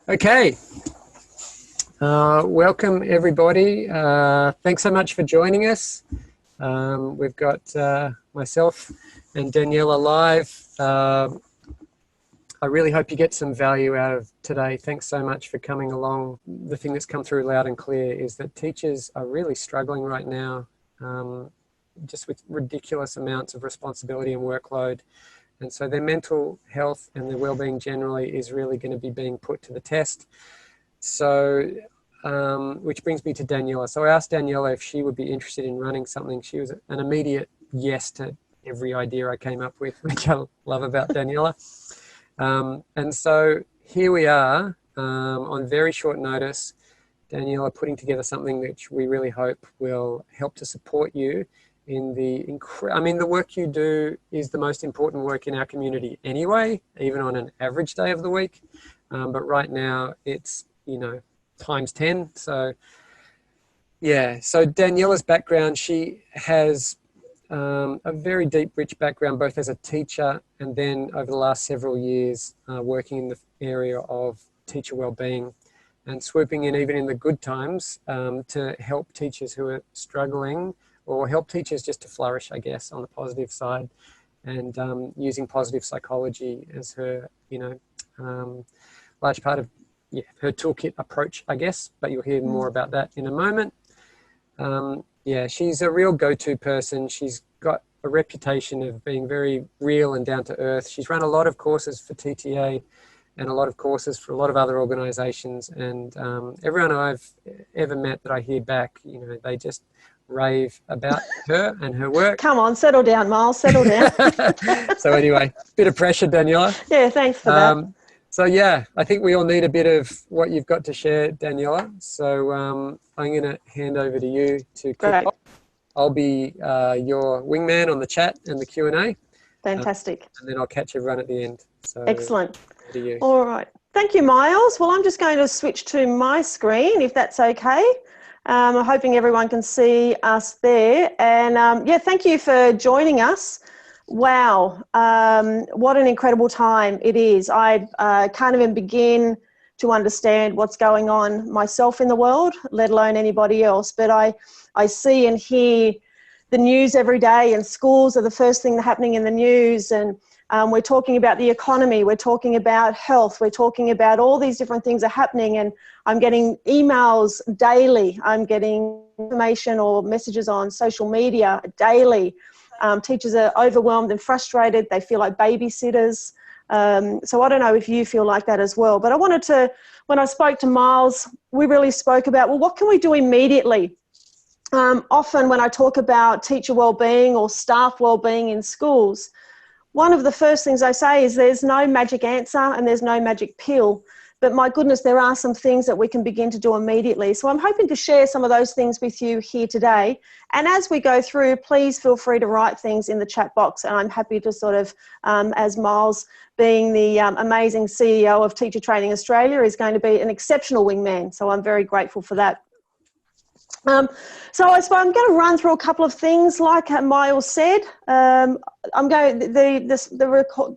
Okay, welcome everybody. Thanks so much for joining us. We've got myself and Daniela live. I really hope you get some value out of today. Thanks so much for coming along. The thing that's come through loud and clear is that teachers are really struggling right now, just with ridiculous amounts of responsibility and workload. And so their mental health and their well-being generally is really going to be being put to the test. So, which brings me to Daniela. So I asked Daniela if she would be interested in running something. She was an immediate yes to every idea I came up with, which I love about Daniela. And so here we are on very short notice, Daniela putting together something which we really hope will help to support you in the work you do is the most important work in our community anyway, even on an average day of the week. But right now it's, times 10. So yeah, so Daniela's background, she has a very deep, rich background, both as a teacher and then over the last several years working in the area of teacher wellbeing and swooping in even in the good times to help teachers who are struggling or help teachers just to flourish, I guess, on the positive side, and using positive psychology as her, large part of her toolkit approach, I guess, but you'll hear more about that in a moment. She's a real go-to person. She's got a reputation of being very real and down to earth. She's run a lot of courses for TTA and a lot of courses for a lot of other organizations. And everyone I've ever met that I hear back, they just rave about her and her work. Come on, settle down, Miles, settle down. So anyway, bit of pressure, Daniela. Yeah, thanks for that. So yeah, I think we all need a bit of what you've got to share, Daniela. So I'm going to hand over to you to kick off. I'll be your wingman on the chat and the Q&A. Fantastic. And then I'll catch everyone at the end. So excellent. Over to you. All right. Thank you, Miles. Well, I'm just going to switch to my screen, if that's okay. I'm hoping everyone can see us there. And thank you for joining us. Wow, what an incredible time it is. I can't even begin to understand what's going on myself in the world, let alone anybody else. But I see and hear the news every day, and schools are the first thing happening in the news. And we're talking about the economy, we're talking about health, we're talking about all these different things are happening. And I'm getting emails daily. I'm getting information or messages on social media daily. Teachers are overwhelmed and frustrated. They feel like babysitters. So I don't know if you feel like that as well. But I wanted to, when I spoke to Miles, we really spoke about, well, what can we do immediately? Often when I talk about teacher wellbeing or staff wellbeing in schools, one of the first things I say is there's no magic answer and there's no magic pill. But my goodness, there are some things that we can begin to do immediately. So I'm hoping to share some of those things with you here today. And as we go through, please feel free to write things in the chat box. And I'm happy to sort of, as Miles, being the amazing CEO of Teacher Training Australia, is going to be an exceptional wingman. So I'm very grateful for that. So I'm going to run through a couple of things. Like Miles said,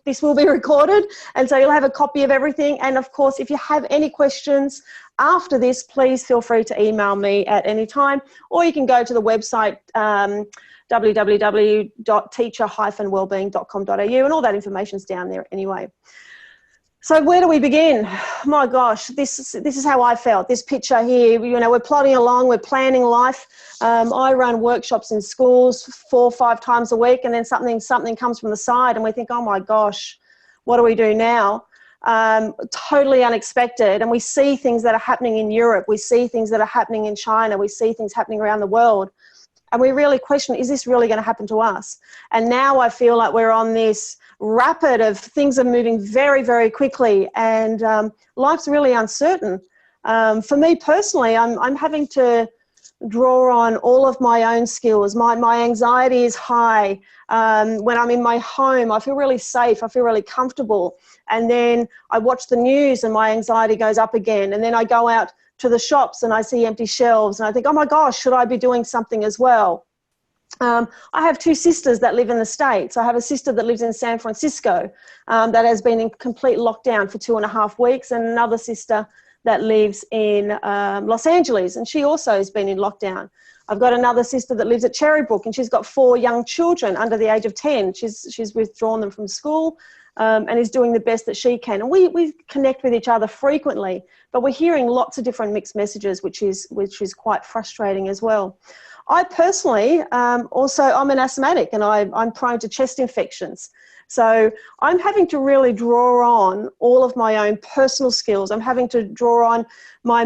this will be recorded, and so you'll have a copy of everything. And of course, if you have any questions after this, please feel free to email me at any time, or you can go to the website www.teacher-wellbeing.com.au, and all that information's down there anyway. So where do we begin? My gosh, this is how I felt. This picture here, we're plodding along, we're planning life. I run workshops in schools 4 or 5 times a week, and then something comes from the side, and we think, oh my gosh, what do we do now? Totally unexpected. And we see things that are happening in Europe. We see things that are happening in China. We see things happening around the world. And we really question, is this really going to happen to us? And now I feel like we're on this rapid of things are moving very, very quickly, and life's really uncertain. For me personally, I'm having to draw on all of my own skills. My anxiety is high. When I'm in my home, I feel really safe. I feel really comfortable. And then I watch the news and my anxiety goes up again. And then I go out to the shops and I see empty shelves and I think, oh my gosh, should I be doing something as well? I have two sisters that live in the States. I have a sister that lives in San Francisco that has been in complete lockdown for 2.5 weeks, and another sister that lives in Los Angeles, and she also has been in lockdown. I've got another sister that lives at Cherrybrook, and she's got 4 young children under the age of 10. She's withdrawn them from school and is doing the best that she can. And we connect with each other frequently, but we're hearing lots of different mixed messages, which is quite frustrating as well. I personally, also, I'm an asthmatic, and I'm prone to chest infections. So I'm having to really draw on all of my own personal skills. I'm having to draw on my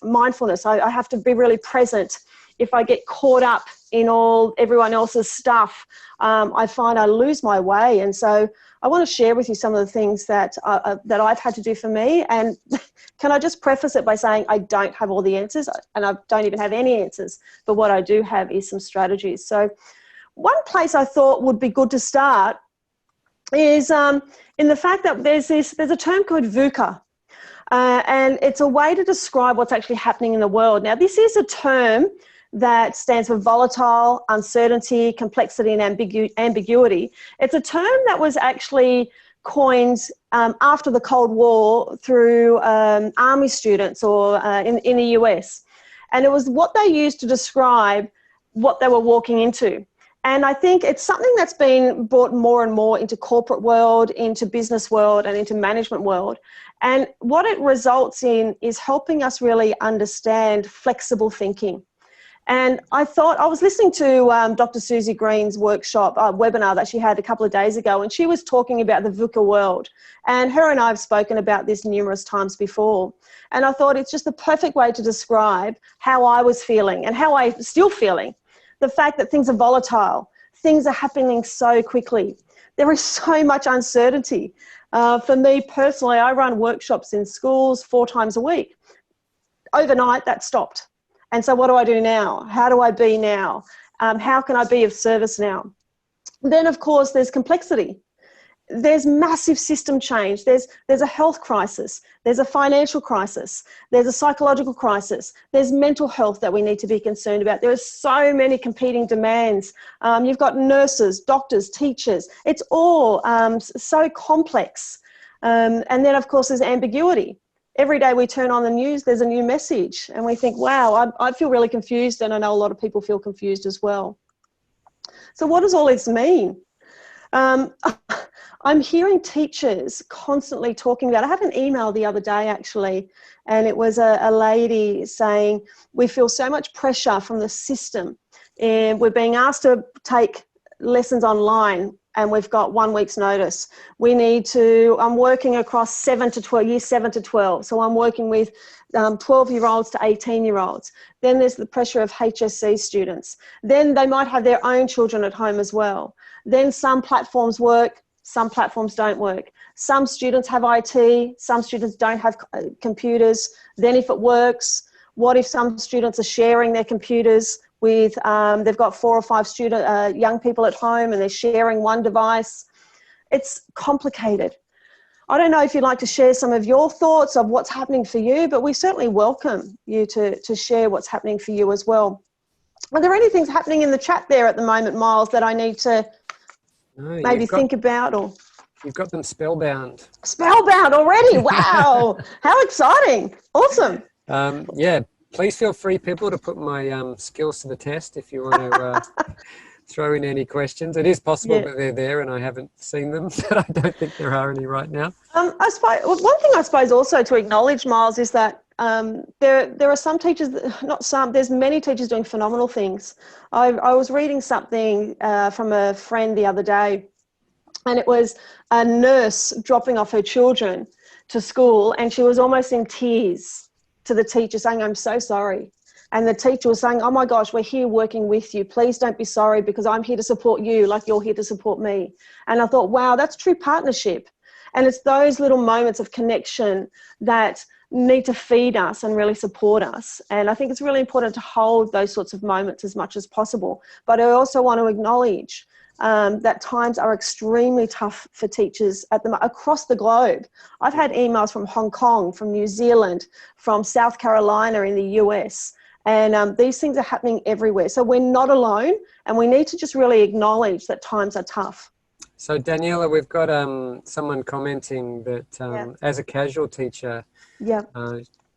mindfulness. I have to be really present. If I get caught up in everyone else's stuff, I find I lose my way. And so I want to share with you some of the things that I've had to do for me. And can I just preface it by saying I don't have all the answers, and I don't even have any answers, but what I do have is some strategies. So one place I thought would be good to start is in the fact that there's a term called VUCA, and it's a way to describe what's actually happening in the world. Now, this is a term that stands for volatile, uncertainty, complexity, and ambiguity. It's a term that was actually coined after the Cold War through army students or in the US. And it was what they used to describe what they were walking into. And I think it's something that's been brought more and more into corporate world, into business world, and into management world. And what it results in is helping us really understand flexible thinking. And I was listening to Dr. Susie Green's workshop, webinar that she had a couple of days ago, and she was talking about the VUCA world. And her and I have spoken about this numerous times before. And I thought it's just the perfect way to describe how I was feeling and how I'm still feeling. The fact that things are volatile, things are happening so quickly. There is so much uncertainty. For me personally, I run workshops in schools 4 times a week. Overnight, that stopped. And so what do I do now? How do I be now? How can I be of service now? Then, of course, there's complexity. There's massive system change. There's a health crisis. There's a financial crisis. There's a psychological crisis. There's mental health that we need to be concerned about. There are so many competing demands. You've got nurses, doctors, teachers. It's all so complex. And then, of course, there's ambiguity. Every day we turn on the news, there's a new message. And we think, wow, I feel really confused. And I know a lot of people feel confused as well. So what does all this mean? I'm hearing teachers constantly talking about, I had an email the other day actually, and it was a lady saying, we feel so much pressure from the system and we're being asked to take lessons online and we've got 1 week's notice. I'm working across years 7 to 12. So I'm working with 12-year-olds to 18-year-olds. Then there's the pressure of HSC students. Then they might have their own children at home as well. Then some platforms work, some platforms don't work. Some students have IT, some students don't have computers. Then if it works, what if some students are sharing their computers with, they've got 4 or 5 young people at home and they're sharing one device? It's complicated. I don't know if you'd like to share some of your thoughts of what's happening for you, but we certainly welcome you to share what's happening for you as well. Are there any things happening in the chat there at the moment, Miles, that I need to maybe think about? Or you've got them spellbound. Spellbound already? Wow. How exciting. Awesome. Yeah, please feel free, people, to put my skills to the test if you want to throw in any questions. It is possible that they're there and I haven't seen them, but I don't think there are any right now. I suppose one thing I suppose also to acknowledge, Miles, is that there are some teachers, there's many teachers doing phenomenal things. I was reading something from a friend the other day, and it was a nurse dropping off her children to school, and she was almost in tears to the teacher saying, "I'm so sorry." And the teacher was saying, "Oh my gosh, we're here working with you. Please don't be sorry, because I'm here to support you like you're here to support me." And I thought, wow, that's true partnership. And it's those little moments of connection that need to feed us and really support us. And I think it's really important to hold those sorts of moments as much as possible. But I also want to acknowledge that times are extremely tough for teachers across the globe. I've had emails from Hong Kong, from New Zealand, from South Carolina in the US. And these things are happening everywhere. So we're not alone, and we need to just really acknowledge that times are tough. So Daniela, we've got someone commenting that as a casual teacher, Yeah,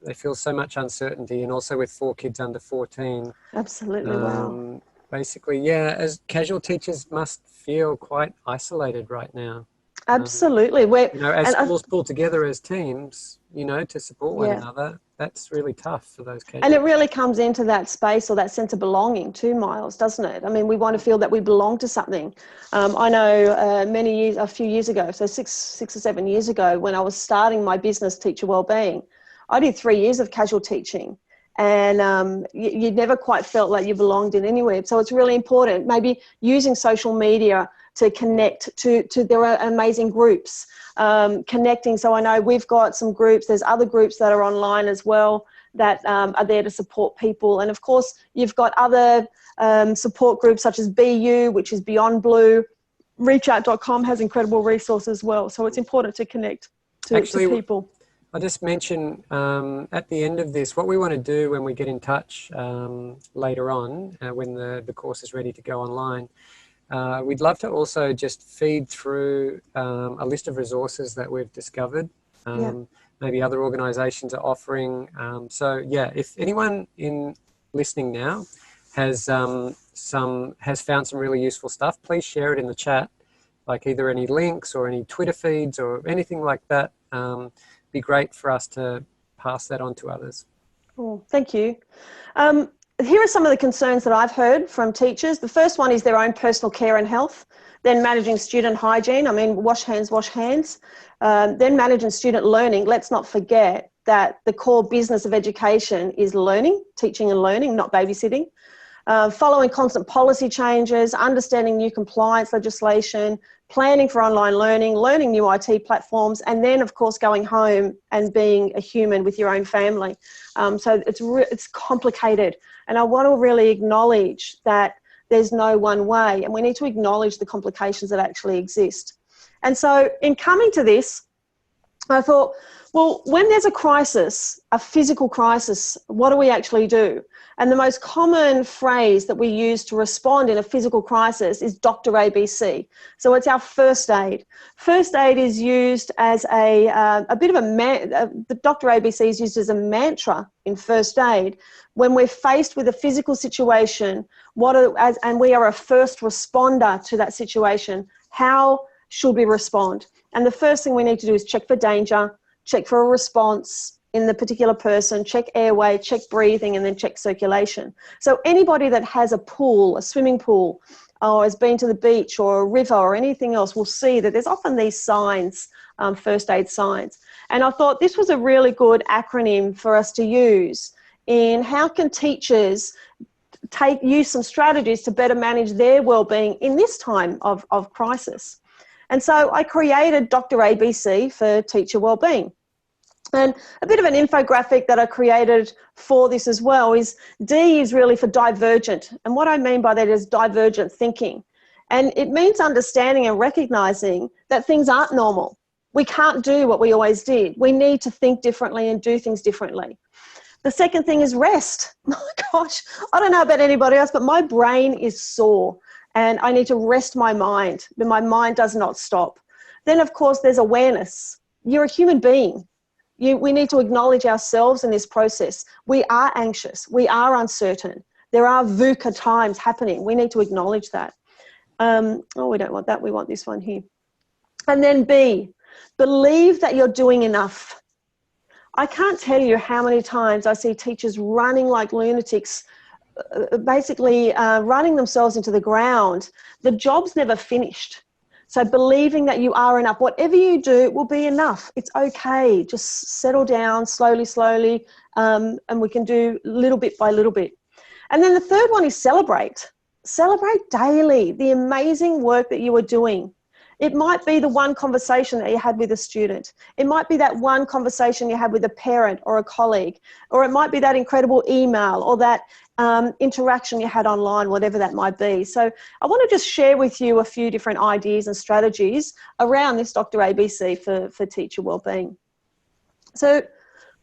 they feel so much uncertainty, and also with 4 kids under 14. absolutely. Wow. Basically, yeah, as casual teachers must feel quite isolated right now. Absolutely. As schools pull together as teams, to support one Yeah. another, that's really tough for those casual. And it really comes into that space or that sense of belonging too, Miles, doesn't it? I mean, we want to feel that we belong to something. I know a few years ago, so six or 7 years ago, when I was starting my business, Teacher Wellbeing, I did 3 years of casual teaching. And you never quite felt like you belonged in anywhere. So it's really important, maybe using social media to connect to there are amazing groups connecting. So I know we've got some groups, there's other groups that are online as well that are there to support people. And of course, you've got other support groups such as BU, which is Beyond Blue. Reachout.com has incredible resources as well. So it's important to connect to people. I'll just mention at the end of this, what we want to do when we get in touch later on, when the course is ready to go online, we'd love to also just feed through a list of resources that we've discovered. Maybe other organisations are offering. If anyone listening now has found some really useful stuff, please share it in the chat, like either any links or any Twitter feeds or anything like that. Be great for us to pass that on to others. Oh, thank you. Here are some of the concerns that I've heard from teachers. The first one is their own personal care and health, then managing student hygiene. I mean, wash hands, then managing student learning. Let's not forget that the core business of education is learning, teaching and learning, not babysitting. Following constant policy changes, understanding new compliance legislation, planning for online learning, learning new IT platforms, and then, of course, going home and being a human with your own family. So it's complicated. And I want to really acknowledge that there's no one way, and we need to acknowledge the complications that actually exist. And so in coming to this, I thought, well, when there's a crisis, a physical crisis, what do we actually do? And the most common phrase that we use to respond in a physical crisis is Dr. ABC. So it's our first aid. First aid is used as a bit of the Dr. ABC is used as a mantra in first aid. When we're faced with a physical situation, and we are a first responder to that situation, how should we respond? And the first thing we need to do is check for danger, check for a response in the particular person, check airway, check breathing, and then check circulation. So anybody that has a pool, a swimming pool, or has been to the beach or a river or anything else will see that there's often these signs, first aid signs. And I thought this was a really good acronym for us to use in how can teachers use some strategies to better manage their wellbeing in this time of crisis. And so I created Dr. ABC for teacher wellbeing. And a bit of an infographic that I created for this as well is D is really for divergent. And what I mean by that is divergent thinking. And it means understanding and recognizing that things aren't normal. We can't do what we always did. We need to think differently and do things differently. The second thing is rest. My gosh, I don't know about anybody else, but my brain is sore and I need to rest my mind, but my mind does not stop. Then, of course, there's awareness. You're a human being. We need to acknowledge ourselves in this process. We are anxious. We are uncertain. There are VUCA times happening. We need to acknowledge that. We don't want that. We want this one here. And then B, believe that you're doing enough. I can't tell you how many times I see teachers running like lunatics, basically running themselves into the ground. The job's never finished. So believing that you are enough, whatever you do will be enough. It's okay. Just settle down slowly, and we can do little bit by little bit. And then the third one is celebrate. Celebrate daily the amazing work that you are doing. It might be the one conversation that you had with a student. It might be that one conversation you had with a parent or a colleague, or it might be that incredible email or that interaction you had online, whatever that might be. So I want to just share with you a few different ideas and strategies around this Dr. ABC for teacher wellbeing. So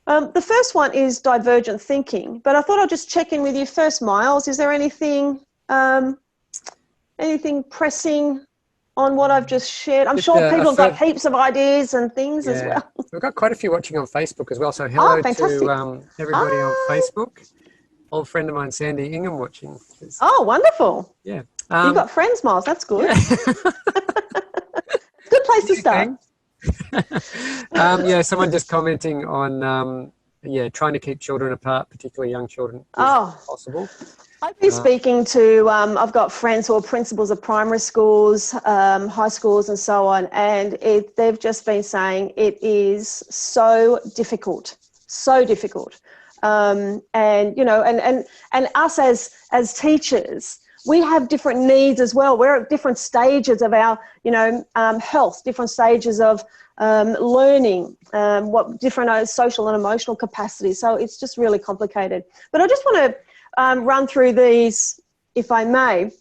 The first one is divergent thinking, but I thought I'd just check in with you first, Miles. Is there anything pressing on what I've just shared? I'm Just sure people have got heaps of ideas and things as well. We've got quite a few watching on Facebook as well. So Oh, hello fantastic. to everybody on Facebook. Old friend of mine, Sandy Ingham, watching. Oh, wonderful. Yeah. You've got friends, Miles. That's good. Yeah. Good place to start. Someone just commenting on trying to keep children apart, particularly young children, is possible. I've been speaking to, I've got friends who are principals of primary schools, high schools and so on, and they've just been saying it is so difficult, so difficult. And us as teachers, we have different needs as well. We're at different stages of our, health, different stages of learning, what different social and emotional capacities. So it's just really complicated. But I just want to run through these, if I may.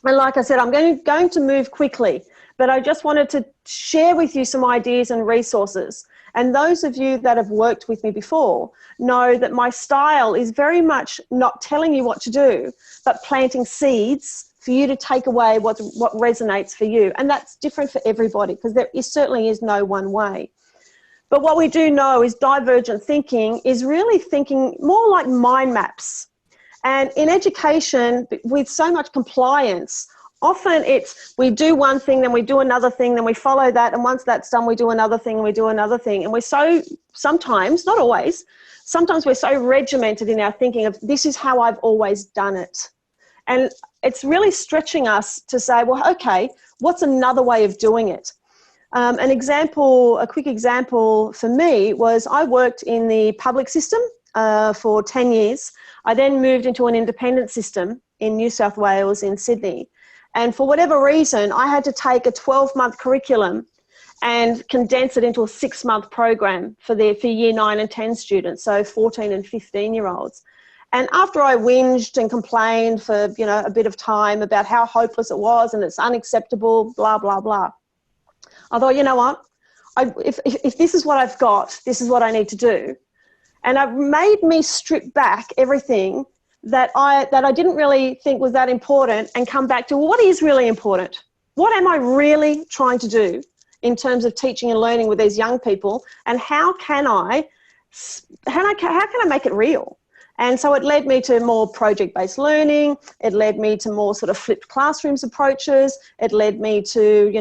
And like I said, I'm going to move quickly, but I just wanted to share with you some ideas and resources. And those of you that have worked with me before know that my style is very much not telling you what to do, but planting seeds for you to take away what resonates for you. And that's different for everybody, because certainly is no one way. But what we do know is divergent thinking is really thinking more like mind maps. And in education, with so much compliance, often it's we do one thing, then we do another thing, then we follow that, and once that's done, we do another thing, and we do another thing. And we're so, sometimes, not always, sometimes we're so regimented in our thinking of this is how I've always done it. And it's really stretching us to say, well, okay, what's another way of doing it? A quick example for me was I worked in the public system for 10 years. I then moved into an independent system in New South Wales in Sydney. And for whatever reason, I had to take a 12-month curriculum and condense it into a 6-month program for year 9 and 10 students, so 14 and 15-year-olds. And after I whinged and complained for, a bit of time about how hopeless it was and it's unacceptable, blah, blah, blah, I thought, you know what? If this is what I've got, this is what I need to do. And it made me strip back everything that I didn't really think was that important and come back to what is really important. What am I really trying to do in terms of teaching and learning with these young people, and how can I make it real? And so it led me to more project-based learning. It led me to more sort of flipped classrooms approaches. It led me to,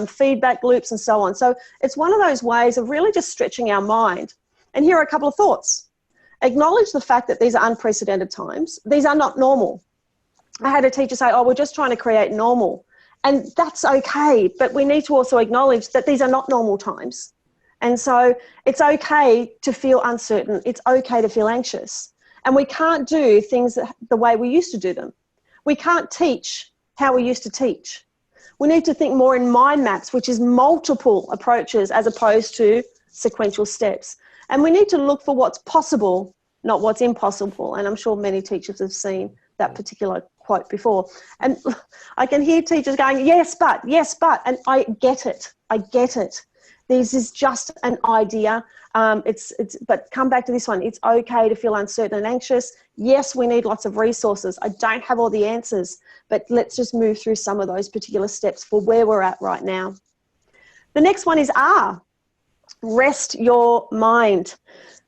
feedback loops and so on. So it's one of those ways of really just stretching our mind. And here are a couple of thoughts. Acknowledge the fact that these are unprecedented times. These are not normal. I had a teacher say, we're just trying to create normal. And that's okay, but we need to also acknowledge that these are not normal times. And so it's okay to feel uncertain. It's okay to feel anxious. And we can't do things the way we used to do them. We can't teach how we used to teach. We need to think more in mind maps, which is multiple approaches as opposed to sequential steps. And we need to look for what's possible, not what's impossible. And I'm sure many teachers have seen that particular quote before. And I can hear teachers going, yes, but, and I get it. This is just an idea. But come back to this one. It's okay to feel uncertain and anxious. Yes, we need lots of resources. I don't have all the answers, but let's just move through some of those particular steps for where we're at right now. The next one is R. Rest your mind.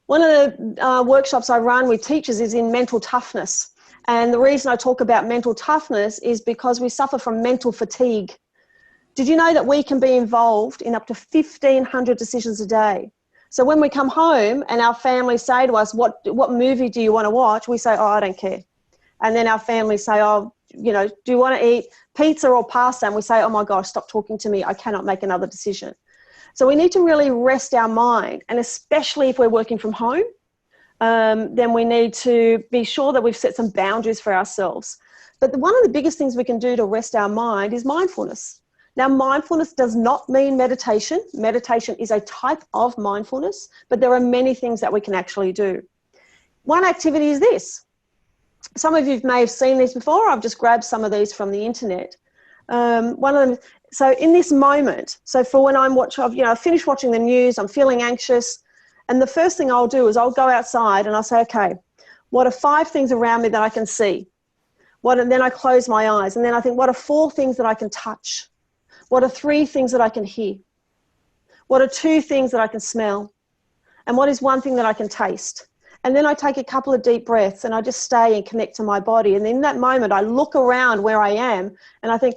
One of the workshops I run with teachers is in mental toughness. And the reason I talk about mental toughness is because we suffer from mental fatigue. Did you know that we can be involved in up to 1,500 decisions a day? So when we come home and our families say to us, what movie do you want to watch? We say, I don't care. And then our families say, do you want to eat pizza or pasta? And we say, oh my gosh, stop talking to me. I cannot make another decision. So we need to really rest our mind. And especially if we're working from home, then we need to be sure that we've set some boundaries for ourselves. But one of the biggest things we can do to rest our mind is mindfulness. Now, mindfulness does not mean meditation. Meditation is a type of mindfulness, but there are many things that we can actually do. One activity is this. Some of you may have seen these before. I've just grabbed some of these from the internet. One of them, so in this moment, so for when I finished watching the news, I'm feeling anxious, And the first thing I'll do is I'll go outside and I'll say, okay, what are 5 things around me that I can see? And then I close my eyes. And then I think, what are 4 things that I can touch? What are 3 things that I can hear? What are 2 things that I can smell? And what is 1 thing that I can taste? And then I take a couple of deep breaths and I just stay and connect to my body. And in that moment, I look around where I am and I think,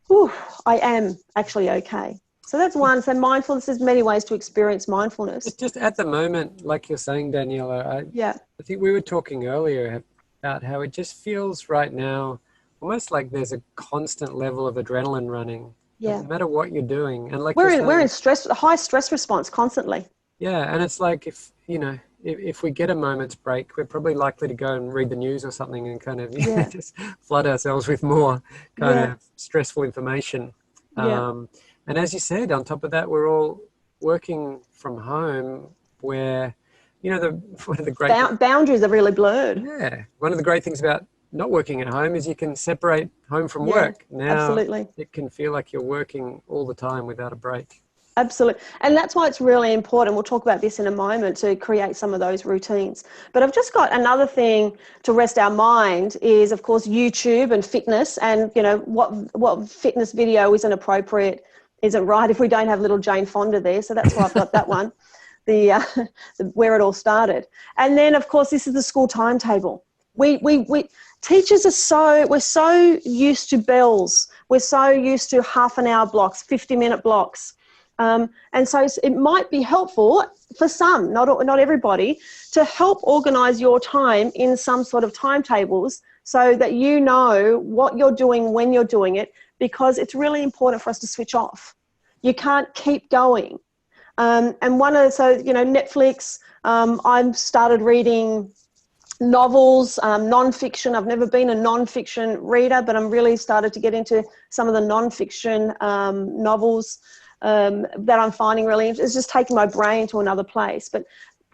whew, I am actually okay. So that's one. So mindfulness, there's many ways to experience mindfulness. Just at the moment, like you're saying, Daniela, I think we were talking earlier about how it just feels right now almost like there's a constant level of adrenaline running. Yeah. No matter what you're doing. And like we're in stress, high stress response constantly. Yeah. And it's like if we get a moment's break, we're probably likely to go and read the news or something and kind of just flood ourselves with more kind of stressful information. And as you said, on top of that, we're all working from home where, one of the great boundaries are really blurred. Yeah. One of the great things about not working at home is you can separate home from work. Now, absolutely. It can feel like you're working all the time without a break. Absolutely. And that's why it's really important. We'll talk about this in a moment, to create some of those routines. But I've just got another thing to rest our mind is, of course, YouTube and fitness. And, what fitness video isn't appropriate, isn't right if we don't have little Jane Fonda there. So that's why I've got that one, where it all started. And then, of course, this is the school timetable. Teachers we're so used to bells. We're so used to half an hour blocks, 50-minute blocks. And so it might be helpful for some, not everybody, to help organise your time in some sort of timetables so that you know what you're doing when you're doing it, because it's really important for us to switch off. You can't keep going. Netflix, I've started reading novels, non-fiction. I've never been a non-fiction reader, but I'm really started to get into some of the non-fiction novels that I'm finding really interesting. It's just taking my brain to another place. But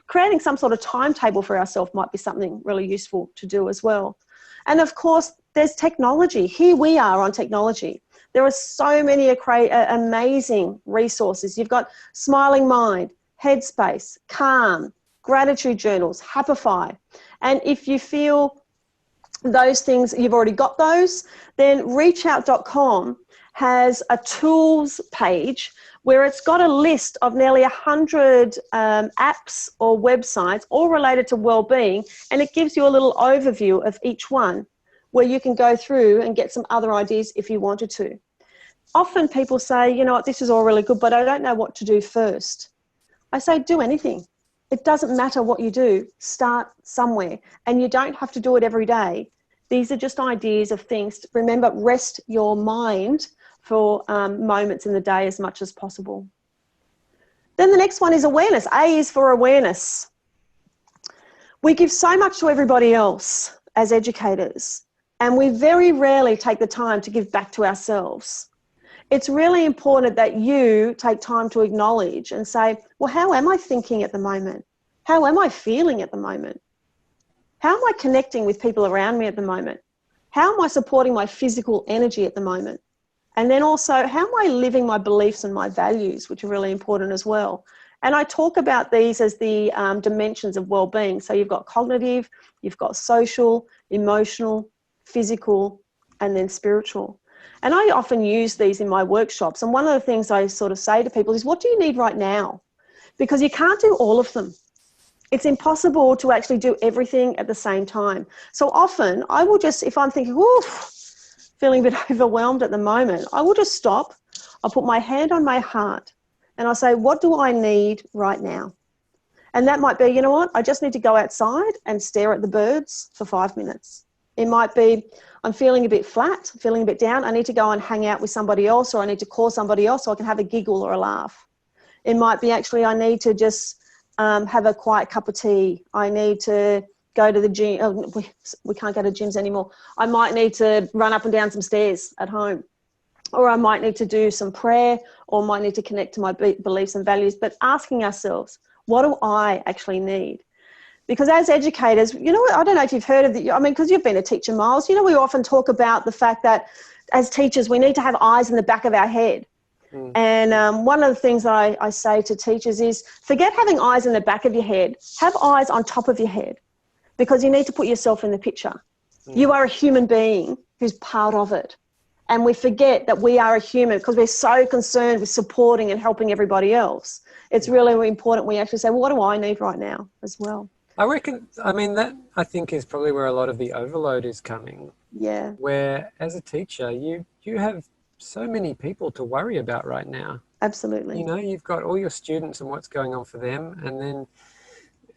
creating some sort of timetable for ourselves might be something really useful to do as well. And of course, there's technology. Here we are on technology. There are so many amazing resources. You've got Smiling Mind, Headspace, Calm, gratitude journals, Happify. And if you feel those things, you've already got those, then reachout.com has a tools page where it's got a list of nearly 100 apps or websites, all related to wellbeing, and it gives you a little overview of each one where you can go through and get some other ideas if you wanted to. Often people say, this is all really good, but I don't know what to do first. I say, do anything. It doesn't matter what you do. Start somewhere, and you don't have to do it every day. These are just ideas of things. Remember, rest your mind for moments in the day as much as possible. Then the next one is awareness. A is for awareness. We give so much to everybody else as educators, and we very rarely take the time to give back to ourselves. It's really important that you take time to acknowledge and say, well, how am I thinking at the moment? How am I feeling at the moment? How am I connecting with people around me at the moment? How am I supporting my physical energy at the moment? And then also, how am I living my beliefs and my values, which are really important as well. And I talk about these as the dimensions of well-being. So you've got cognitive, you've got social, emotional, physical, and then spiritual. And I often use these in my workshops. And one of the things I sort of say to people is, what do you need right now? Because you can't do all of them. It's impossible to actually do everything at the same time. So often I will just, if I'm thinking, oof, feeling a bit overwhelmed at the moment, I will just stop. I'll put my hand on my heart and I'll say, what do I need right now? And that might be, you know what, I just need to go outside and stare at the birds for 5 minutes. It might be, I'm feeling a bit flat, feeling a bit down. I need to go and hang out with somebody else, or I need to call somebody else so I can have a giggle or a laugh. It might be actually I need to just have a quiet cup of tea. I need to go to the gym. Oh, we can't go to gyms anymore. I might need to run up and down some stairs at home. Or I might need to do some prayer, or might need to connect to my beliefs and values. But asking ourselves, what do I actually need? Because as educators, you know, I don't know if you've heard of the, I mean, because you've been a teacher, Miles, you know, we often talk about the fact that as teachers, we need to have eyes in the back of our head. And one of the things that I say to teachers is forget having eyes in the back of your head. Have eyes on top of your head, because you need to put yourself in the picture. You are a human being who's part of it. And we forget that we are a human because we're so concerned with supporting and helping everybody else. It's really important we actually say, well, what do I need right now as well? I reckon, I mean, that I think is probably where a lot of the overload is coming. Yeah. Where as a teacher, you have so many people to worry about right now. Absolutely. You know, you've got all your students and what's going on for them, and then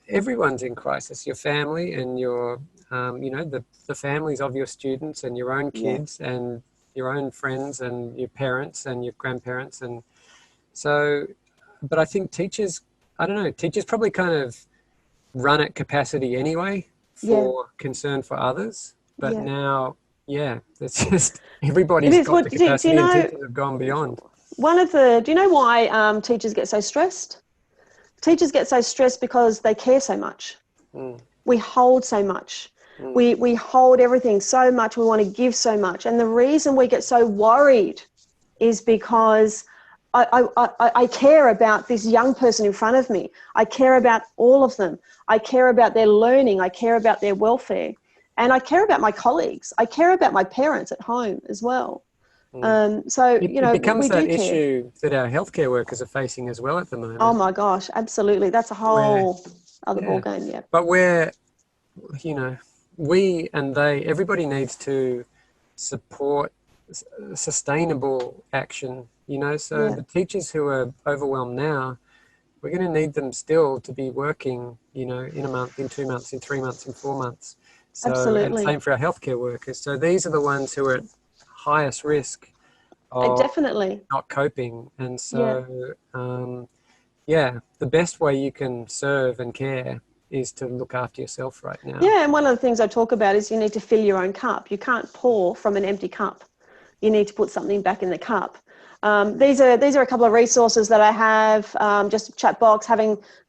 everyone's in crisis. Your family and your, you know, the families of your students and your own kids and your own friends and your parents and your grandparents. And so, but I think teachers, I don't know, teachers probably kind of run at capacity anyway for concern for others. But now, it's just everybody's got the capacity, and teachers have gone beyond. Do you know why teachers get so stressed? Teachers get so stressed because they care so much. We hold so much. We hold everything so much. We want to give so much. And the reason we get so worried is because I care about this young person in front of me. I care about all of them. I care about their learning. I care about their welfare. And I care about my colleagues. I care about my parents at home as well. So, you know, it becomes we that do care. issue that our healthcare workers are facing as well at the moment. Oh my gosh, absolutely. That's a whole other ballgame, yeah. But where, you know, we and they, everybody needs to support sustainable action, you know. So the teachers who are overwhelmed now, we're going to need them still to be working, you know, in a month, in 2 months, in 3 months, in 4 months. So, absolutely. and same for our healthcare workers. So these are the ones who are at highest risk of definitely not coping. And so, the best way you can serve and care is to look after yourself right now. Yeah, and one of the things I talk about is you need to fill your own cup. You can't pour from an empty cup. You need to put something back in the cup. These are a couple of resources that I have, just a chat box.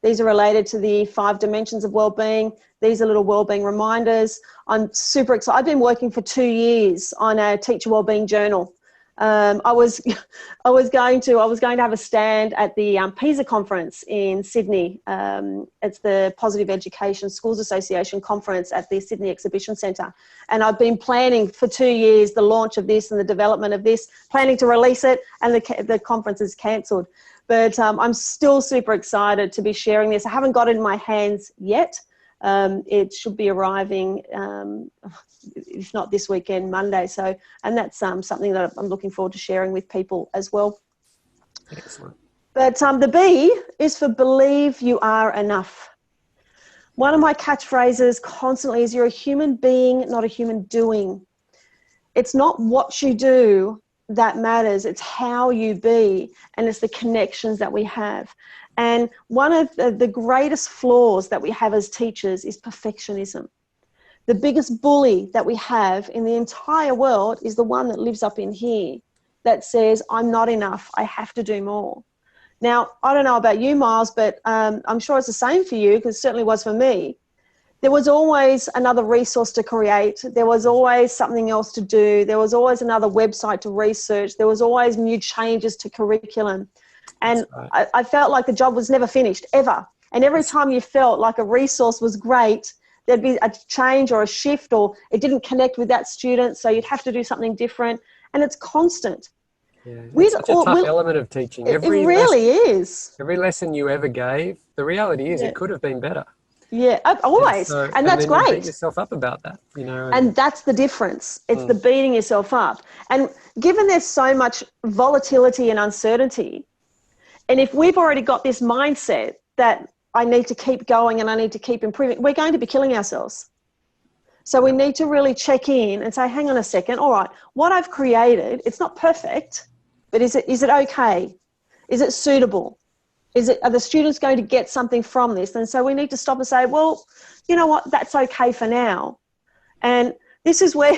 These are related to the 5 dimensions of wellbeing. These are little wellbeing reminders. I'm super excited. I've been working for 2 years on a teacher wellbeing journal. I was going to have a stand at the PISA conference in Sydney. It's the Positive Education Schools Association conference at the Sydney Exhibition Centre. And I've been planning for 2 years the launch of this and the development of this, planning to release it, and the conference is cancelled. But I'm still super excited to be sharing this. I haven't got it in my hands yet. It should be arriving, if not this weekend, Monday. So, and that's something that I'm looking forward to sharing with people as well. Excellent. But the B is for believe you are enough. One of my catchphrases constantly is you're a human being, not a human doing. It's not what you do that matters. It's how you be, and it's the connections that we have. And one of the greatest flaws that we have as teachers is perfectionism. The biggest bully that we have in the entire world is the one that lives up in here that says, I'm not enough, I have to do more. Now, I don't know about you, Miles, but I'm sure it's the same for you, because it certainly was for me. There was always another resource to create. There was always something else to do. There was always another website to research. There was always new changes to curriculum. And right. I felt like the job was never finished, ever. And every time you felt like a resource was great, there'd be a change or a shift, or it didn't connect with that student, so you'd have to do something different. And it's constant. Yeah, it's such a tough element of teaching. It really is. Every lesson you ever gave, the reality is it could have been better. Yeah, always. And that's great. You beat yourself up about that, you know. And that's the difference. It's the beating yourself up. And given there's so much volatility and uncertainty, and if we've already got this mindset that I need to keep going and I need to keep improving, we're going to be killing ourselves. So we need to really check in and say, hang on a second, all right, what I've created, it's not perfect, but is it okay? Is it suitable? Are the students going to get something from this? And so we need to stop and say, well, you know what, that's okay for now. And this is where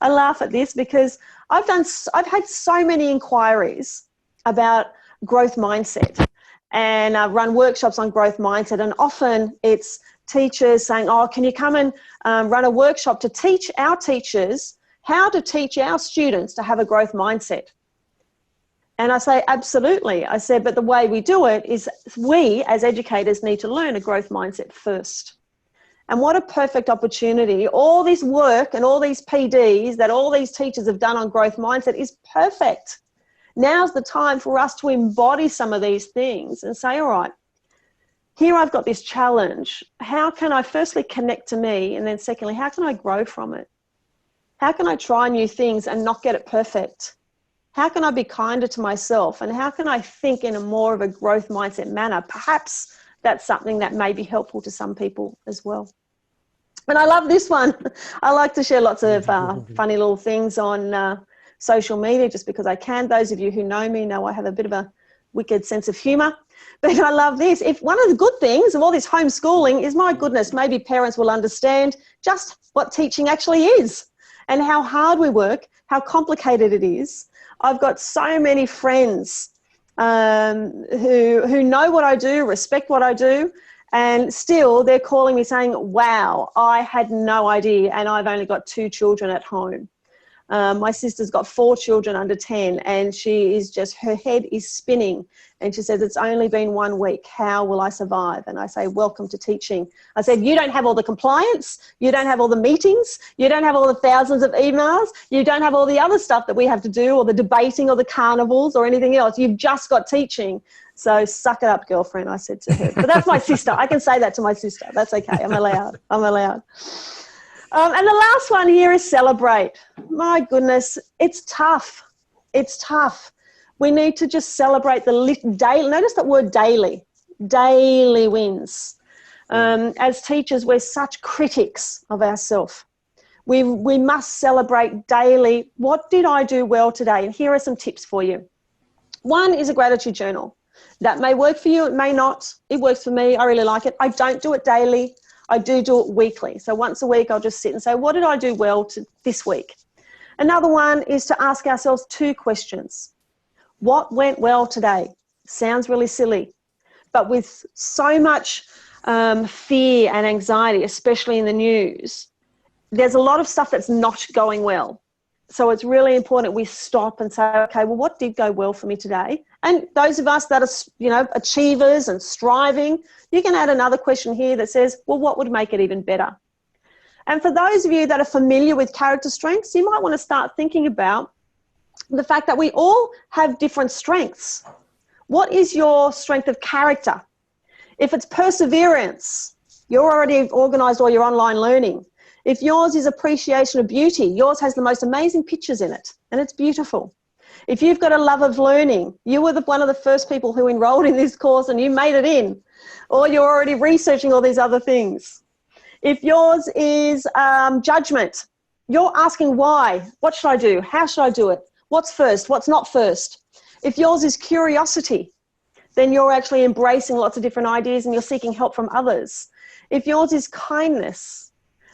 I laugh at this, because I've had so many inquiries about growth mindset, and I've run workshops on growth mindset, and often it's teachers saying, oh, can you come and run a workshop to teach our teachers how to teach our students to have a growth mindset? And I say, absolutely. I said, but the way we do it is we as educators need to learn a growth mindset first. And what a perfect opportunity. All this work and all these PDs that all these teachers have done on growth mindset is perfect. Now's the time for us to embody some of these things and say, all right, here I've got this challenge. How can I firstly connect to me? And then secondly, how can I grow from it? How can I try new things and not get it perfect? How can I be kinder to myself? And how can I think in a more of a growth mindset manner? Perhaps that's something that may be helpful to some people as well. And I love this one. I like to share lots of funny little things on social media just because I can. Those of you who know me know I have a bit of a wicked sense of humour. But I love this. If one of the good things of all this homeschooling is, my goodness, maybe parents will understand just what teaching actually is and how hard we work, how complicated it is. I've got so many friends who know what I do, respect what I do, and still they're calling me saying, wow, I had no idea, and I've only got 2 children at home. My sister's got 4 children under 10, and she is just, her head is spinning. And she says, it's only been 1 week. How will I survive? And I say, welcome to teaching. I said, you don't have all the compliance. You don't have all the meetings. You don't have all the thousands of emails. You don't have all the other stuff that we have to do, or the debating or the carnivals or anything else. You've just got teaching. So suck it up, girlfriend, I said to her. But that's my sister. I can say that to my sister. That's okay. I'm allowed. I'm allowed. And the last one here is celebrate. My goodness, it's tough. It's tough. We need to just celebrate the daily. Notice that word daily. Daily wins. As teachers, we're such critics of ourselves. We must celebrate daily. What did I do well today? And here are some tips for you. 1 is a gratitude journal. That may work for you. It may not. It works for me. I really like it. I don't do it daily. I do it weekly. So once a week, I'll just sit and say, what did I do well this week? Another one is to ask ourselves 2 questions. What went well today? Sounds really silly, but with so much fear and anxiety, especially in the news, there's a lot of stuff that's not going well. So it's really important we stop and say, okay, well, what did go well for me today? And those of us that are, achievers and striving, you can add another question here that says, well, what would make it even better? And for those of you that are familiar with character strengths, you might want to start thinking about the fact that we all have different strengths. What is your strength of character? If it's perseverance, you're already organised all your online learning. If yours is appreciation of beauty, yours has the most amazing pictures in it, and it's beautiful. If you've got a love of learning, you were one of the first people who enrolled in this course and you made it in, or you're already researching all these other things. If yours is judgment, you're asking why, what should I do, how should I do it, what's first, what's not first. If yours is curiosity, then you're actually embracing lots of different ideas and you're seeking help from others. If yours is kindness,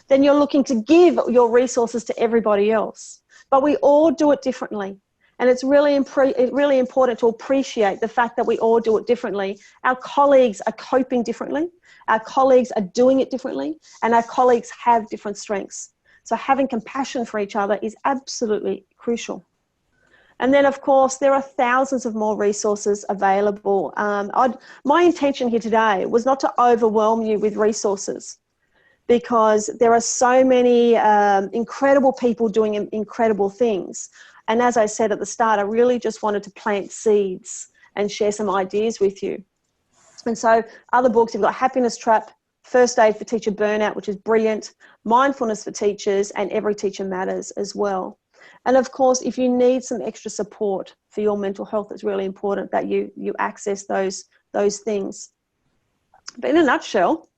then you're looking to give your resources to everybody else. But we all do it differently. And it's really important to appreciate the fact that we all do it differently. Our colleagues are coping differently. Our colleagues are doing it differently. And our colleagues have different strengths. So having compassion for each other is absolutely crucial. And then, of course, there are thousands of more resources available. My intention here today was not to overwhelm you with resources, because there are so many incredible people doing incredible things. And as I said at the start, I really just wanted to plant seeds and share some ideas with you. And so other books, you've got Happiness Trap, First Aid for Teacher Burnout, which is brilliant, Mindfulness for Teachers, and Every Teacher Matters as well. And of course, if you need some extra support for your mental health, it's really important that you access those things. But in a nutshell,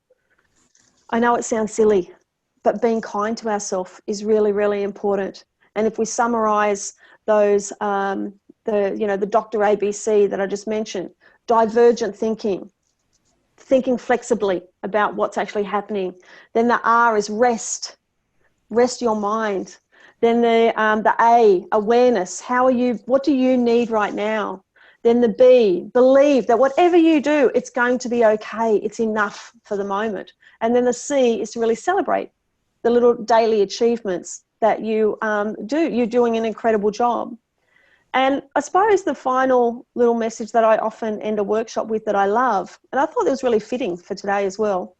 I know it sounds silly, but being kind to ourselves is really, really important. And if we summarize those, the Dr. ABC that I just mentioned, divergent thinking, thinking flexibly about what's actually happening. Then the R is rest your mind. Then the A, awareness. What do you need right now? Then the B, believe that whatever you do, it's going to be okay. It's enough for the moment. And then the C is to really celebrate the little daily achievements that you do. You're doing an incredible job. And I suppose the final little message that I often end a workshop with that I love, and I thought it was really fitting for today as well.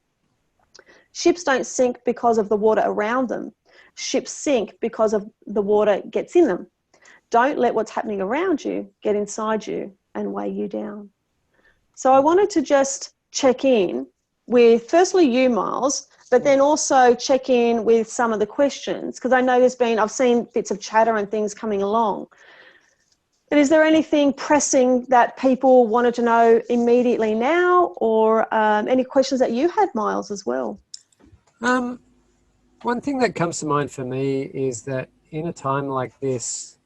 Ships don't sink because of the water around them. Ships sink because of the water gets in them. Don't let what's happening around you get inside you and weigh you down. So I wanted to just check in with, firstly, you, Miles, but then also check in with some of the questions, because I know I've seen bits of chatter and things coming along. And is there anything pressing that people wanted to know immediately now, or any questions that you had, Miles, as well? One thing that comes to mind for me is that in a time like this,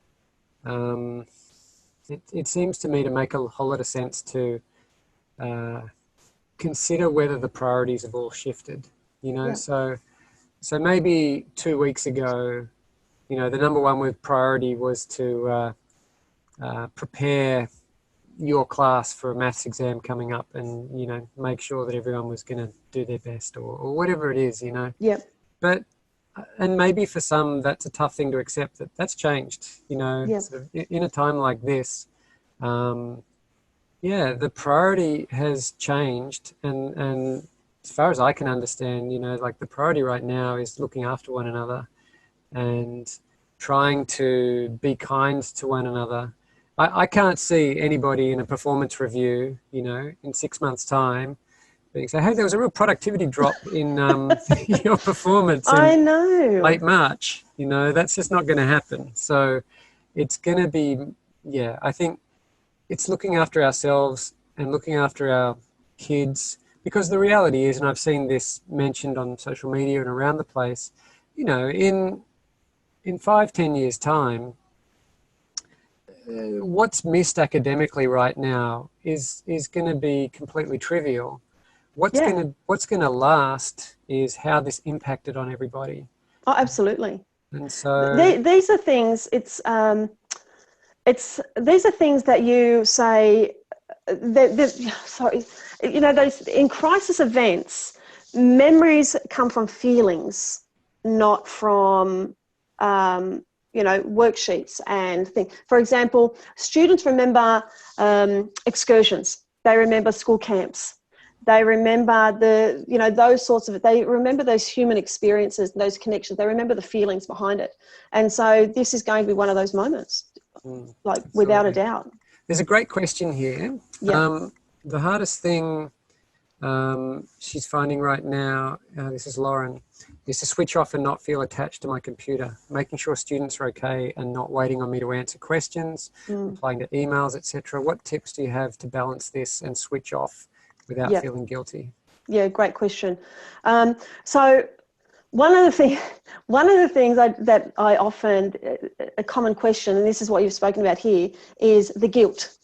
it seems to me to make a whole lot of sense to consider whether the priorities have all shifted, Yeah. So maybe 2 weeks ago, the number one priority was to prepare your class for a maths exam coming up, and make sure that everyone was going to do their best, or whatever it is. Yeah. But and maybe for some that's a tough thing to accept, that's changed. Yeah. Sort of in a time like this, the priority has changed, and as far as I can understand, like the priority right now is looking after one another and trying to be kind to one another. I can't see anybody in a performance review, in 6 months' time, being say, hey, there was a real productivity drop in your performance I in know. late March. That's just not going to happen. So it's going to be, I think it's looking after ourselves and looking after our kids, because the reality is, and I've seen this mentioned on social media and around the place, in 5-10 years' time, what's missed academically right now is going to be completely trivial. What's going to last is how this impacted on everybody. Oh, absolutely. And so these are things. These are things that you say. Sorry, those in crisis events, memories come from feelings, not from worksheets and things. For example, students remember excursions. They remember school camps. They remember they remember those human experiences, those connections. They remember the feelings behind it. And so this is going to be one of those moments, without a doubt. There's a great question here. Yeah. The hardest thing she's finding right now, this is Lauren, is to switch off and not feel attached to my computer, making sure students are okay and not waiting on me to answer questions, replying to emails, etc. What tips do you have to balance this and switch off without feeling guilty? Yeah, great question. So one of the things that I often, a common question, and this is what you've spoken about here, is the guilt.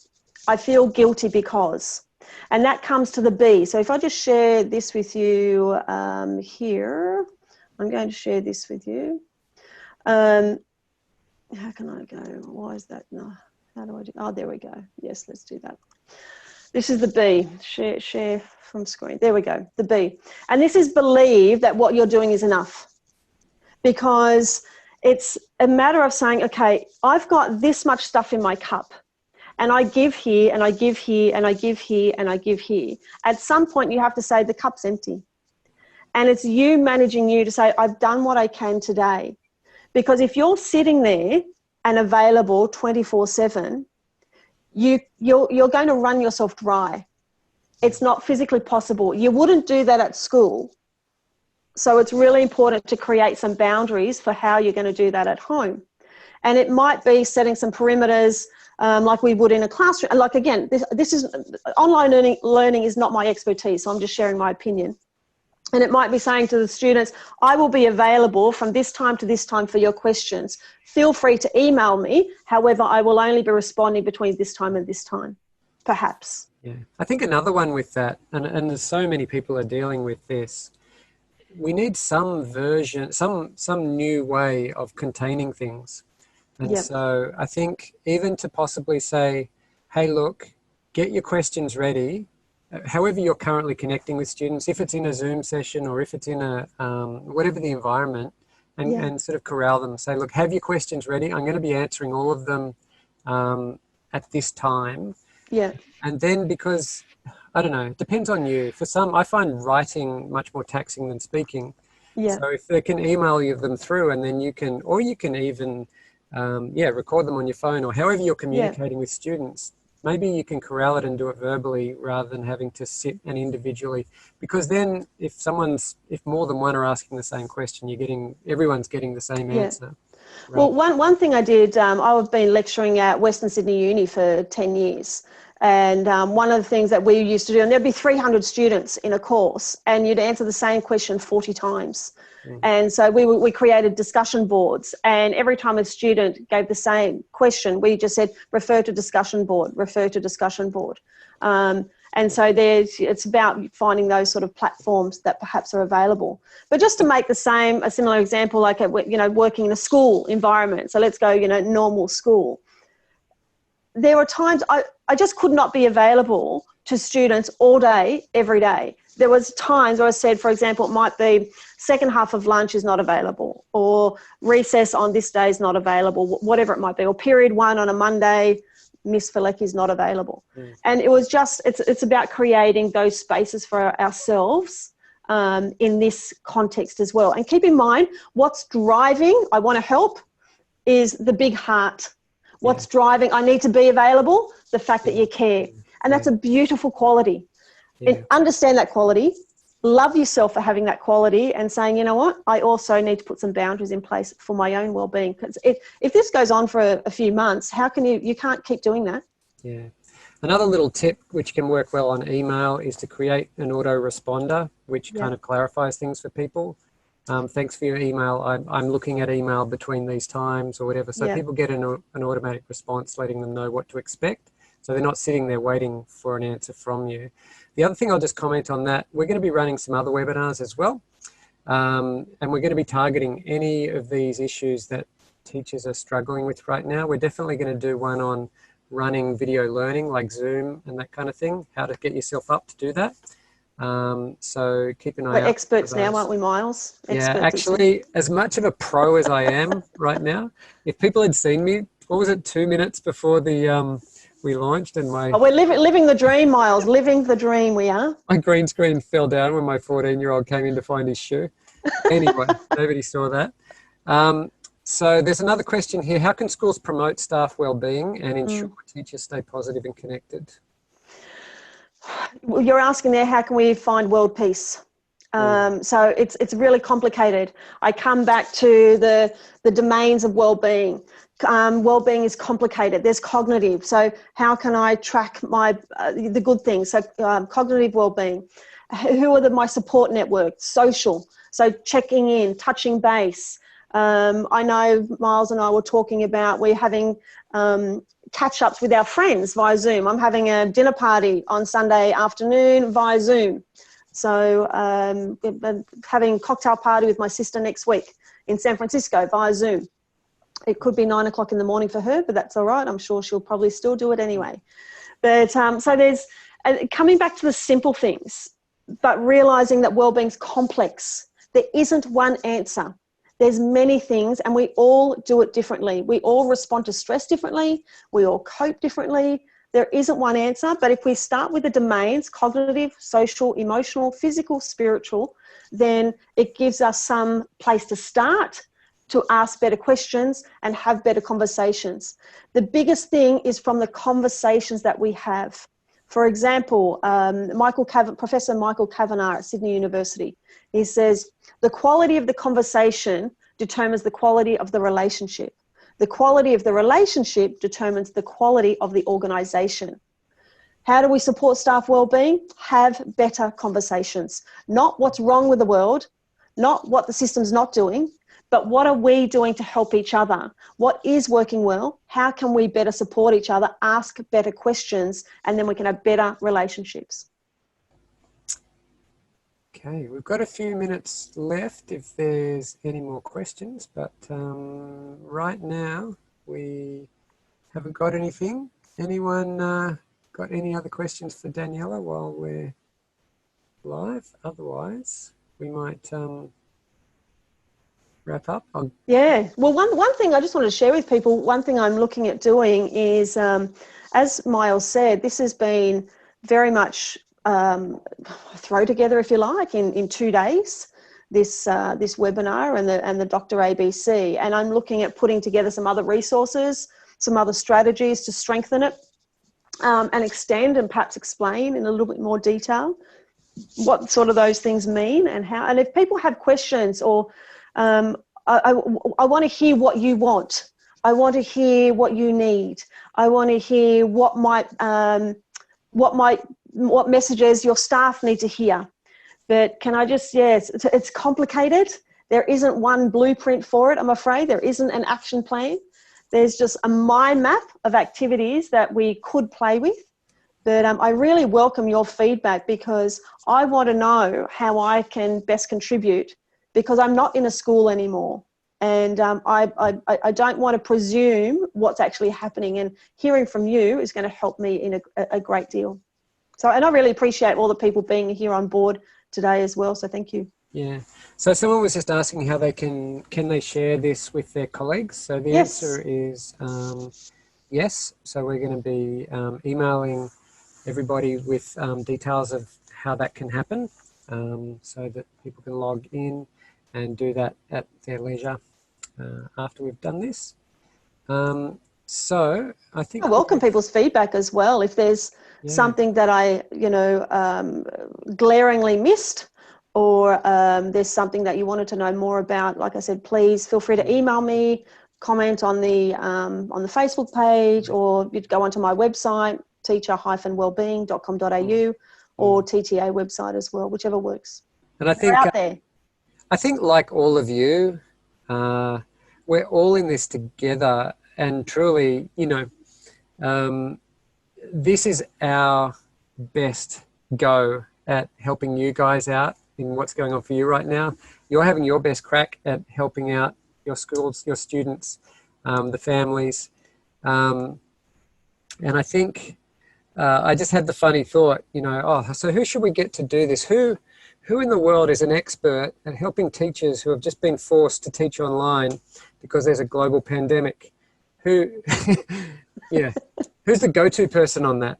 I feel guilty because, and that comes to the B. So if I just share this with you here, I'm going to share this with you. How can I go? Why is that? No. How do I do? Oh, there we go. Yes, let's do that. This is the B. Share from screen. There we go. The B. And this is believe that what you're doing is enough. Because it's a matter of saying, okay, I've got this much stuff in my cup. And I give here, and I give here, and I give here, and I give here. At some point, you have to say the cup's empty. And it's you managing you to say, I've done what I can today. Because if you're sitting there and available 24/7, you're going to run yourself dry. It's not physically possible. You wouldn't do that at school. So it's really important to create some boundaries for how you're going to do that at home. And it might be setting some perimeters, like we would in a classroom. Like, again, this is online learning is not my expertise, so I'm just sharing my opinion. And it might be saying to the students, I will be available from this time to this time for your questions. Feel free to email me. However, I will only be responding between this time and this time, perhaps. Yeah, I think another one with that, and there's so many people are dealing with this, we need some version, some new way of containing things. And so I think even to possibly say, hey, look, get your questions ready, however you're currently connecting with students, if it's in a Zoom session or if it's in a, whatever the environment, and sort of corral them, say, look, have your questions ready. I'm going to be answering all of them at this time. Yeah. And then because, I don't know, it depends on you. For some, I find writing much more taxing than speaking. Yeah. So if they can email you them through, and then you can, or you can even, record them on your phone, or however you're communicating with students. Maybe you can corral it and do it verbally rather than having to sit and individually. Because then, if more than one are asking the same question, everyone's getting the same answer. Well, one thing I did, I've been lecturing at Western Sydney Uni for 10 years. And one of the things that we used to do, and there'd be 300 students in a course, and you'd answer the same question 40 times. And so we created discussion boards, and every time a student gave the same question, we just said, refer to discussion board, refer to discussion board. And so it's about finding those sort of platforms that perhaps are available. But just to make a similar example, like, working in a school environment. So let's go, normal school. There were times I just could not be available to students all day, every day. There was times where I said, for example, it might be second half of lunch is not available, or recess on this day is not available, whatever it might be, or period 1 on a Monday, Miss Felecki is not available. And it was just, it's about creating those spaces for ourselves in this context as well. And keep in mind, what's driving, I want to help, is the big heart. What's driving, I need to be available, the fact that you care. And that's a beautiful quality. And understand that quality, love yourself for having that quality, and saying, you know what, I also need to put some boundaries in place for my own well-being. Because if this goes on for a few months, how can you can't keep doing that. Yeah. Another little tip which can work well on email is to create an autoresponder, which kind of clarifies things for people. Thanks for your email. I'm looking at email between these times, or whatever. So people get an automatic response letting them know what to expect. So they're not sitting there waiting for an answer from you. The other thing I'll just comment on that, we're going to be running some other webinars as well. And we're going to be targeting any of these issues that teachers are struggling with right now. We're definitely going to do one on running video learning like Zoom and that kind of thing, how to get yourself up to do that. So keep an eye out. We're experts now, aren't we, Miles? Experts, actually, as much of a pro as I am right now, if people had seen me, what was it, 2 minutes before the we launched, and we're living the dream, Miles, living the dream, we are. My green screen fell down when my 14-year-old came in to find his shoe. Anyway, nobody saw that. So there's another question here. How can schools promote staff well-being and ensure teachers stay positive and connected? You're asking there, how can we find world peace? So it's really complicated. I come back to the domains of well-being. Well-being is complicated. There's cognitive. So how can I track the good things? So cognitive well-being. Who are my support network? Social. So checking in, touching base. I know Miles and I were talking about we're having catch-ups with our friends via Zoom. I'm having a dinner party on Sunday afternoon via Zoom. So having a cocktail party with my sister next week in San Francisco via Zoom. It could be 9 o'clock in the morning for her, but that's all right. I'm sure she'll probably still do it anyway. But so there's coming back to the simple things, but realizing that wellbeing's complex. There isn't one answer. There's many things, and we all do it differently. We all respond to stress differently. We all cope differently. There isn't one answer, but if we start with the domains, cognitive, social, emotional, physical, spiritual, then it gives us some place to start to ask better questions and have better conversations. The biggest thing is from the conversations that we have. For example, Professor Michael Kavanagh at Sydney University, he says, the quality of the conversation determines the quality of the relationship. The quality of the relationship determines the quality of the organisation. How do we support staff wellbeing? Have better conversations. Not what's wrong with the world, not what the system's not doing, but what are we doing to help each other? What is working well? How can we better support each other, ask better questions, and then we can have better relationships? Okay, we've got a few minutes left if there's any more questions, but right now we haven't got anything. Anyone got any other questions for Daniela while we're live? Otherwise, we might wrap up? Yeah. Well, one thing I just wanted to share with people, one thing I'm looking at doing is, as Miles said, this has been very much throw together, if you like, in 2 days, this webinar and the Dr. ABC. And I'm looking at putting together some other resources, some other strategies to strengthen it, and extend and perhaps explain in a little bit more detail what sort of those things mean and how. And if people have questions or I want to hear what you want. I want to hear what you need. I want to hear what messages your staff need to hear. But can I just, it's complicated. There isn't one blueprint for it, I'm afraid. There isn't an action plan. There's just a mind map of activities that we could play with. But I really welcome your feedback, because I want to know how I can best contribute, because I'm not in a school anymore. And I don't want to presume what's actually happening. And hearing from you is going to help me in a great deal. So, and I really appreciate all the people being here on board today as well. So thank you. Yeah. So someone was just asking how they can they share this with their colleagues? So the answer is yes. So we're going to be emailing everybody with details of how that can happen, so that people can log in and do that at their leisure after we've done this. So I think I welcome people's feedback as well. If there's something that I, glaringly missed, or there's something that you wanted to know more about, like I said, please feel free to email me, comment on the Facebook page, or you'd go onto my website, teacher-wellbeing.com.au, or TTA website as well, whichever works. And I think, out there. I think like all of you, we're all in this together, and truly, this is our best go at helping you guys out in what's going on for you right now. You're having your best crack at helping out your schools, your students, the families. And I think I just had the funny thought, so who should we get to do this? Who in the world is an expert at helping teachers who have just been forced to teach online because there's a global pandemic? Who's the go-to person on that?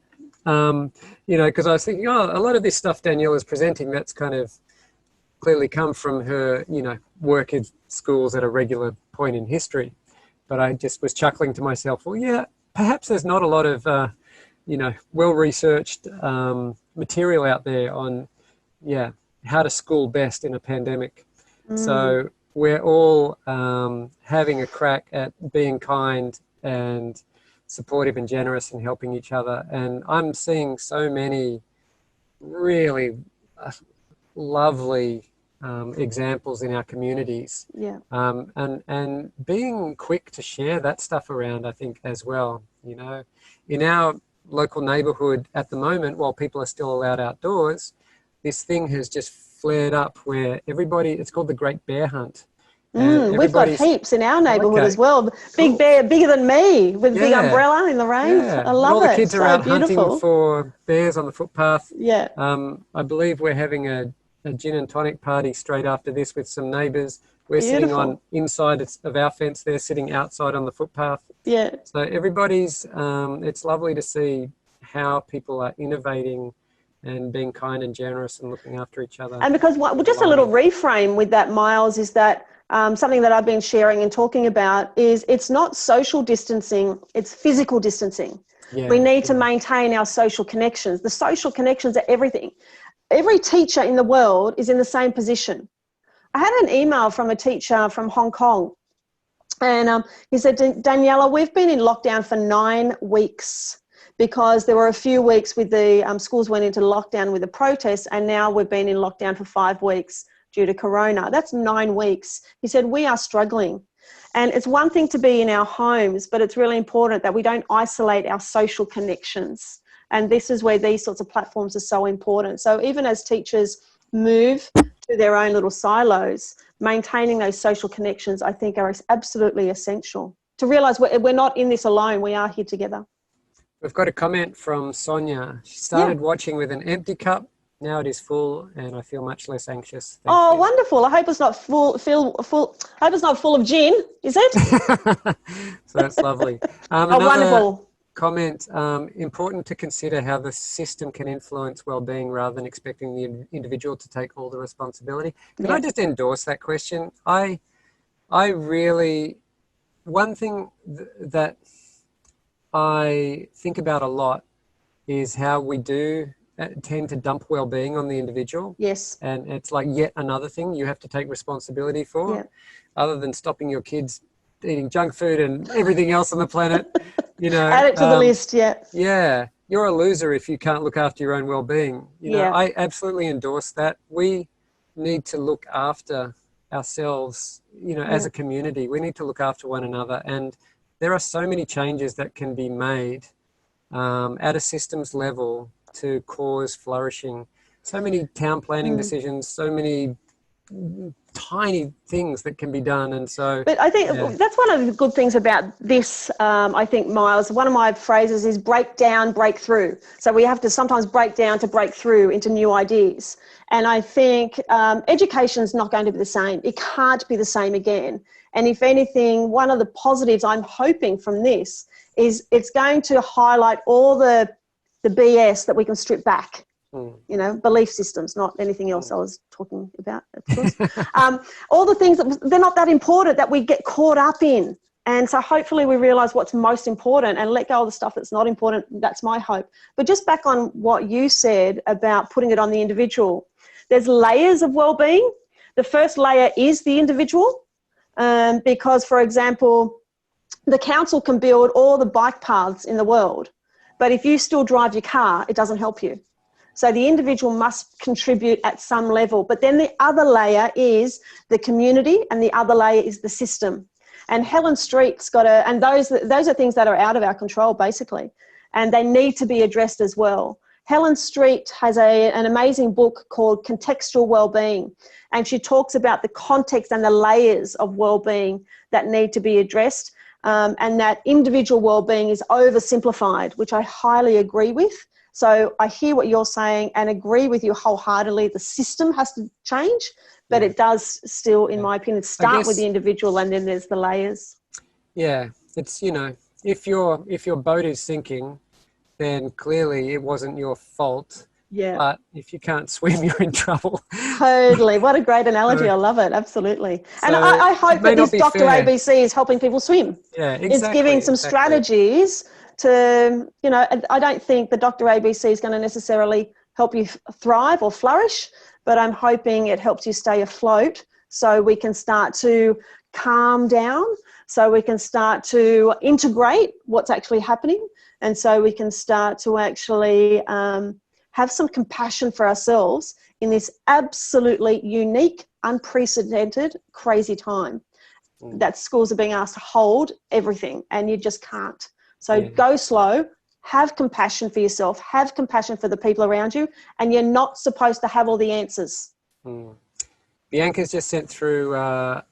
Because I was thinking, a lot of this stuff Danielle is presenting, that's kind of clearly come from her, work in schools at a regular point in history. But I just was chuckling to myself, well, yeah, perhaps there's not a lot of, well-researched material out there on, how to school best in a pandemic. So we're all having a crack at being kind and supportive and generous and helping each other. And I'm seeing so many really lovely examples in our communities. And being quick to share that stuff around, I think, as well. In our local neighborhood at the moment, while people are still allowed outdoors, this thing has just flared up where everybody, it's called the Great Bear Hunt. We've got heaps in our neighbourhood as well. Big bear, bigger than me, with a big umbrella in the rain. I love all the it. kids are out hunting for bears on the footpath. I believe we're having a gin and tonic party straight after this with some neighbours. We're sitting on inside of our fence. They're sitting outside on the footpath. So everybody's, it's lovely to see how people are innovating and being kind and generous and looking after each other. And because just a little reframe with that, Miles, is that something that I've been sharing and talking about is it's not social distancing, it's physical distancing. We need to maintain our social connections. The social connections are everything. Every teacher in the world is in the same position. I had an email from a teacher from Hong Kong, and he said, Daniela, we've been in lockdown for 9 weeks because there were a few weeks with the schools went into lockdown with the protests, and now we've been in lockdown for 5 weeks due to Corona. That's 9 weeks. He said, we are struggling. And it's one thing to be in our homes, but it's really important that we don't isolate our social connections. And this is where these sorts of platforms are so important. So even as teachers move to their own little silos, maintaining those social connections, I think, are absolutely essential to realise we're not in this alone. We are here together. We've got a comment from Sonia. She started watching with an empty cup. now it is full, and I feel much less anxious. Thank Oh, you. wonderful. I hope it's not full, I hope it's not full of gin, is it? So that's lovely. Oh, Another wonderful. comment, important to consider how the system can influence well-being rather than expecting the individual to take all the responsibility. Can I Yeah. just endorse that question? I really, one thing that I think about a lot is how we do tend to dump well-being on the individual. Yes. And it's like yet another thing you have to take responsibility for, Yeah. other than stopping your kids eating junk food and everything else on the planet. Add it to the list. Yeah. Yeah, you're a loser if you can't look after your own well-being. Yeah. I absolutely endorse that. We need to look after ourselves, as Yeah. a community. We need to look after one another. And there are so many changes that can be made at a systems level to cause flourishing. So many town planning decisions, so many tiny things that can be done. And so, But I think yeah. that's one of the good things about this. I think, Miles, one of my phrases is break down, break through. So we have to sometimes break down to break through into new ideas. And I think education is not going to be the same. It can't be the same again. And if anything, one of the positives I'm hoping from this is it's going to highlight all the BS that we can strip back. Belief systems, not anything else I was talking about, of course. All the things that they're not that important that we get caught up in. And so hopefully we realise what's most important and let go of the stuff that's not important. That's my hope. But just back on what you said about putting it on the individual, there's layers of well-being. The first layer is the individual because, for example, the council can build all the bike paths in the world, but if you still drive your car, it doesn't help you. So the individual must contribute at some level. But then the other layer is the community and the other layer is the system. And Helen Street's got and those are things that are out of our control, basically. And they need to be addressed as well. Helen Street has an amazing book called Contextual Wellbeing. And she talks about the context and the layers of wellbeing that need to be addressed. And that individual wellbeing is oversimplified, which I highly agree with. So I hear what you're saying and agree with you wholeheartedly. The system has to change, but it does still, in my opinion, start with the individual and then there's the layers. Yeah, it's, if your boat is sinking, then clearly it wasn't your fault. Yeah. But if you can't swim, you're in trouble. Totally. What a great analogy. I love it. Absolutely. And I hope that this Dr. ABC is helping people swim. Yeah, exactly. It's giving some strategies to, I don't think the Dr. ABC is going to necessarily help you thrive or flourish, but I'm hoping it helps you stay afloat so we can start to calm down, so we can start to integrate what's actually happening, and so we can start to actually have some compassion for ourselves in this absolutely unique, unprecedented, crazy time that schools are being asked to hold everything and you just can't. So go slow, have compassion for yourself, have compassion for the people around you, and you're not supposed to have all the answers. Bianca's just sent through,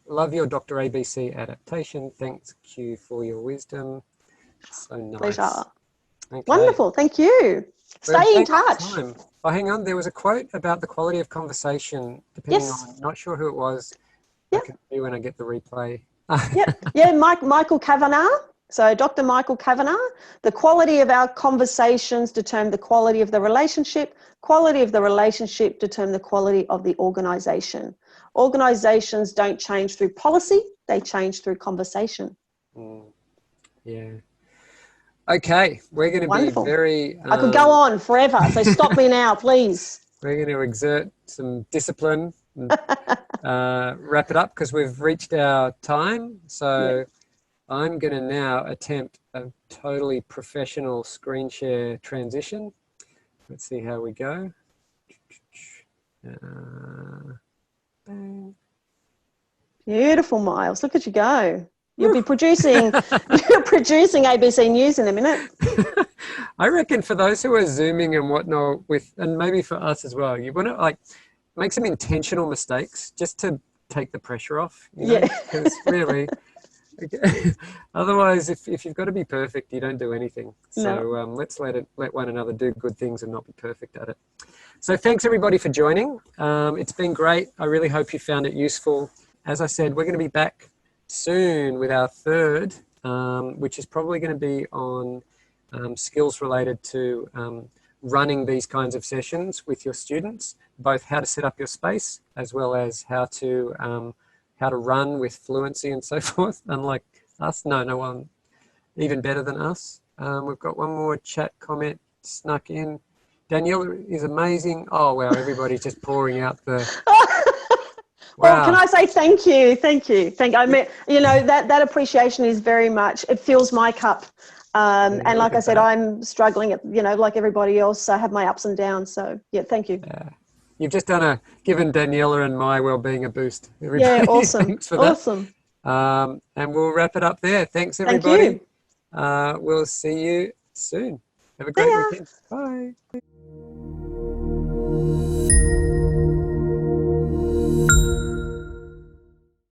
love your Dr. ABC adaptation. Thank you for your wisdom. So nice. Pleasure. Okay. Wonderful. Thank you. Stay in touch. Oh, hang on. There was a quote about the quality of conversation, depending on, not sure who it was. I can see when I get the replay. Yeah, Michael Kavanagh. So Dr. Michael Kavanagh, the quality of our conversations determine the quality of the relationship. Quality of the relationship determine the quality of the organisation. Organisations don't change through policy, they change through conversation. Yeah. Okay, we're going to be very... I could go on forever, so stop me now, please. We're going to exert some discipline and wrap it up because we've reached our time. So I'm going to now attempt a totally professional screen share transition. Let's see how we go. Bang. Beautiful, Miles. Look at you go. You'll be producing ABC News in a minute. I reckon for those who are Zooming and whatnot and maybe for us as well, you want to make some intentional mistakes just to take the pressure off. Because really, Okay. Otherwise, if you've got to be perfect, you don't do anything. No. So let's let one another do good things and not be perfect at it. So thanks everybody for joining. It's been great. I really hope you found it useful. As I said, we're going to be back soon with our third, which is probably going to be on skills related to running these kinds of sessions with your students, both how to set up your space as well as how to run with fluency and so forth. Unlike us, no one even better than us. We've got one more chat comment snuck in. Danielle is amazing. Oh wow, everybody's just pouring out the. Well, can Wow. I say thank you? I mean, that appreciation is very much, it fills my cup. Yeah, And look like I at said, that. I'm struggling, like everybody else. I have my ups and downs. So yeah, thank you. Yeah. You've just given Daniela and my well-being a boost. Yeah, Everybody, awesome. thanks for that. Awesome. And we'll wrap it up there. Thanks, Thank everybody. you. We'll see you soon. Have a See great ya. weekend. Bye.